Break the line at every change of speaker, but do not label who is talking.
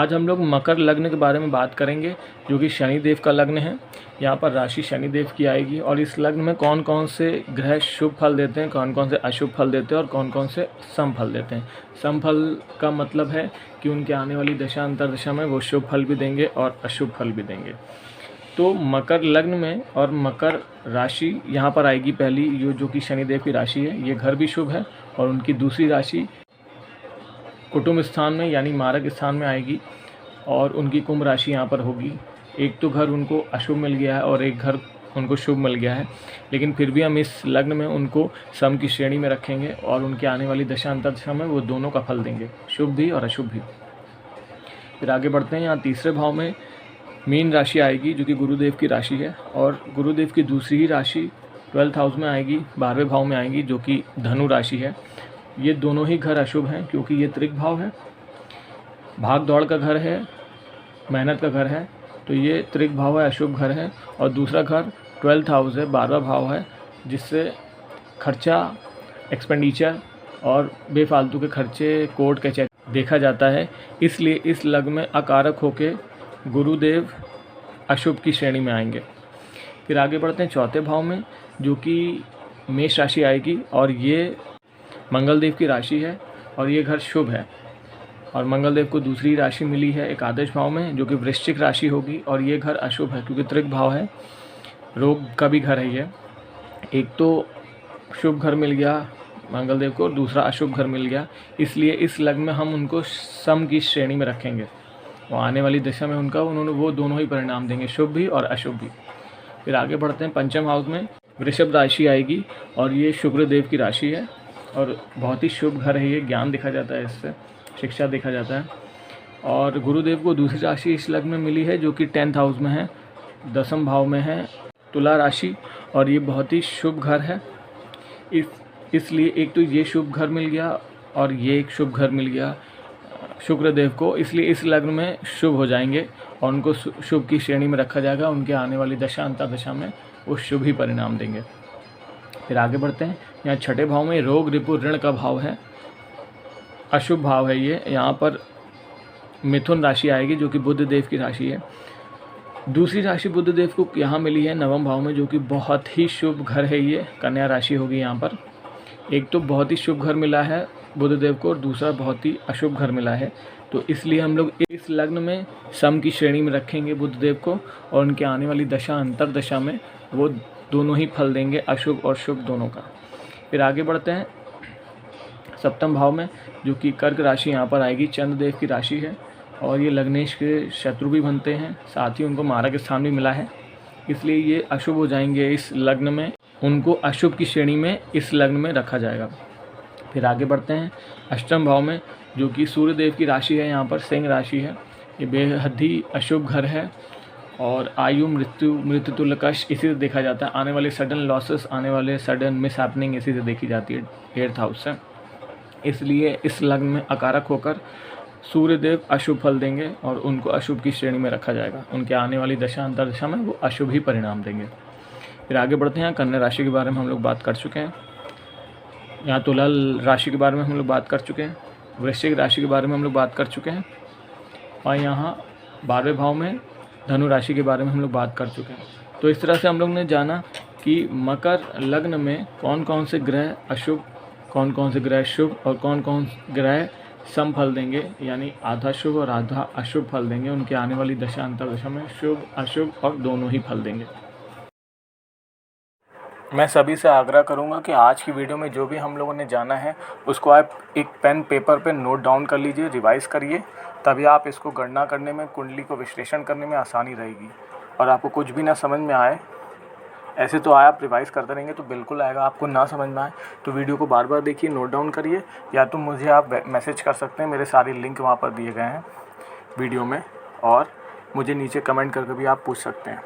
आज हम लोग मकर लग्न के बारे में बात करेंगे, जो कि शनिदेव का लग्न है। यहाँ पर राशि शनिदेव की आएगी और इस लग्न में कौन कौन से ग्रह शुभ फल देते हैं, कौन कौन से अशुभ फल देते हैं और कौन कौन से सम फल देते हैं। सम फल का मतलब है कि उनके आने वाली दशा अंतर्दशा में वो शुभ फल भी देंगे और अशुभ फल भी देंगे। तो मकर लग्न में और मकर राशि यहाँ पर आएगी पहली, जो कि शनिदेव की राशि है। ये घर भी शुभ है और उनकी दूसरी राशि कुटुंब स्थान में यानी मारक स्थान में आएगी और उनकी कुंभ राशि यहाँ पर होगी। एक तो घर उनको अशुभ मिल गया है और एक घर उनको शुभ मिल गया है, लेकिन फिर भी हम इस लग्न में उनको सम की श्रेणी में रखेंगे और उनके आने वाली दशा अंतर्दशा में वो दोनों का फल देंगे, शुभ भी और अशुभ भी। फिर आगे बढ़ते हैं। यहाँ तीसरे भाव में मीन राशि आएगी, जो कि गुरुदेव की राशि है, और गुरुदेव की दूसरी ही राशि 12th हाउस में आएगी, 12वें भाव में आएगी, जो कि धनु राशि है। ये दोनों ही घर अशुभ हैं क्योंकि ये त्रिक भाव है, भाग दौड़ का घर है, मेहनत का घर है, तो ये त्रिक भाव है, अशुभ घर है। और दूसरा घर 12th हाउस है, 12वां भाव है, जिससे खर्चा, एक्सपेंडिचर और बेफालतू के खर्चे, कोर्ट कचहरी देखा जाता है। इसलिए इस लग्न में अकारक होके गुरुदेव अशुभ की श्रेणी में आएंगे। फिर आगे बढ़ते हैं चौथे भाव में, जो कि मेष राशि आएगी और ये मंगलदेव की राशि है और ये घर शुभ है। और मंगलदेव को दूसरी राशि मिली है एकादश भाव में, जो कि वृश्चिक राशि होगी, और ये घर अशुभ है क्योंकि त्रिक भाव है, रोग का भी घर है ये। एक तो शुभ घर मिल गया मंगलदेव को और दूसरा अशुभ घर मिल गया, इसलिए इस लग्न में हम उनको सम की श्रेणी में रखेंगे। वो आने वाली दशा में उन्होंने वो दोनों ही परिणाम देंगे, शुभ भी और अशुभ भी। फिर आगे बढ़ते हैं। पंचम हाउस में वृषभ राशि आएगी और ये शुक्रदेव की राशि है और बहुत ही शुभ घर है ये, ज्ञान देखा जाता है इससे, शिक्षा देखा जाता है। और गुरुदेव को दूसरी राशि इस लग्न में मिली है, जो कि 10th हाउस में है, 10वें भाव में है, तुला राशि, और ये बहुत ही शुभ घर है। इसलिए एक तो ये शुभ घर मिल गया और ये एक शुभ घर मिल गया शुक्रदेव को, इसलिए इस लग्न में शुभ हो जाएंगे और उनको शुभ की श्रेणी में रखा जाएगा। उनके आने वाली दशा अंतर्दशा में वो शुभ ही परिणाम देंगे। फिर आगे बढ़ते हैं। यहाँ छठे भाव में रोग, रिपु, ऋण का भाव है, अशुभ भाव है ये। यहाँ पर मिथुन राशि आएगी, जो कि बुध देव की राशि है। दूसरी राशि बुध देव को यहाँ मिली है 9वें भाव में, जो कि बहुत ही शुभ घर है ये, कन्या राशि होगी। यहाँ पर एक तो बहुत ही शुभ घर मिला है बुध देव को और दूसरा बहुत ही अशुभ घर मिला है, तो इसलिए हम लोग इस लग्न में सम की श्रेणी में रखेंगे बुध देव को और उनके आने वाली दशा अंतर्दशा में वो दोनों ही फल देंगे, अशुभ और शुभ दोनों का। फिर आगे बढ़ते हैं। सप्तम भाव में, जो कि कर्क राशि यहाँ पर आएगी, चंद्रदेव की राशि है और ये लग्नेश के शत्रु भी बनते हैं, साथ ही उनको मारक स्थान भी मिला है, इसलिए ये अशुभ हो जाएंगे। इस लग्न में उनको अशुभ की श्रेणी में इस लग्न में रखा जाएगा। फिर आगे बढ़ते हैं। अष्टम भाव में, जो कि सूर्यदेव की राशि है, यहाँ पर सिंह राशि है, ये बेहद ही अशुभ घर है और आयु, मृत्यु तुल्य कष्ट इसी से देखा जाता है। आने वाले सडन लॉसेस, आने वाले सडन मिस हैपनिंग इसी से देखी जाती है 8th हाउस से। इसलिए इस लग्न में अकारक होकर सूर्यदेव अशुभ फल देंगे और उनको अशुभ की श्रेणी में रखा जाएगा। उनके आने वाली दशा अंतर्दशा में वो अशुभ ही परिणाम देंगे। फिर आगे बढ़ते हैं। कन्या राशि के बारे में हम लोग बात कर चुके हैं, यहाँ तुला राशि के बारे में हम लोग बात कर चुके हैं, वृश्चिक राशि के बारे में हम लोग बात कर चुके हैं और यहाँ 12वें भाव में धनु राशि के बारे में हम लोग बात कर चुके हैं। तो इस तरह से हम लोग ने जाना कि मकर लग्न में कौन कौन से ग्रह अशुभ, कौन कौन से ग्रह शुभ और कौन कौन ग्रह सम फल देंगे, यानी आधा शुभ और आधा अशुभ फल देंगे। उनके आने वाली दशा अंतर्दशा में शुभ अशुभ और दोनों ही फल देंगे। मैं सभी से आग्रह करूंगा कि आज की वीडियो में जो भी हम लोगों ने जाना है उसको आप एक पेन पेपर पे नोट डाउन कर लीजिए, रिवाइज करिए, तभी आप इसको गणना करने में, कुंडली को विश्लेषण करने में आसानी रहेगी। और आपको कुछ भी ना समझ में आए, ऐसे तो आप रिवाइज करते रहेंगे तो बिल्कुल आएगा, आपको ना समझ में आए तो वीडियो को बार बार देखिए, नोट डाउन करिए, या तो मुझे आप मैसेज कर सकते हैं, मेरे सारे लिंक वहाँ पर दिए गए हैं वीडियो में, और मुझे नीचे कमेंट करके भी आप पूछ सकते हैं।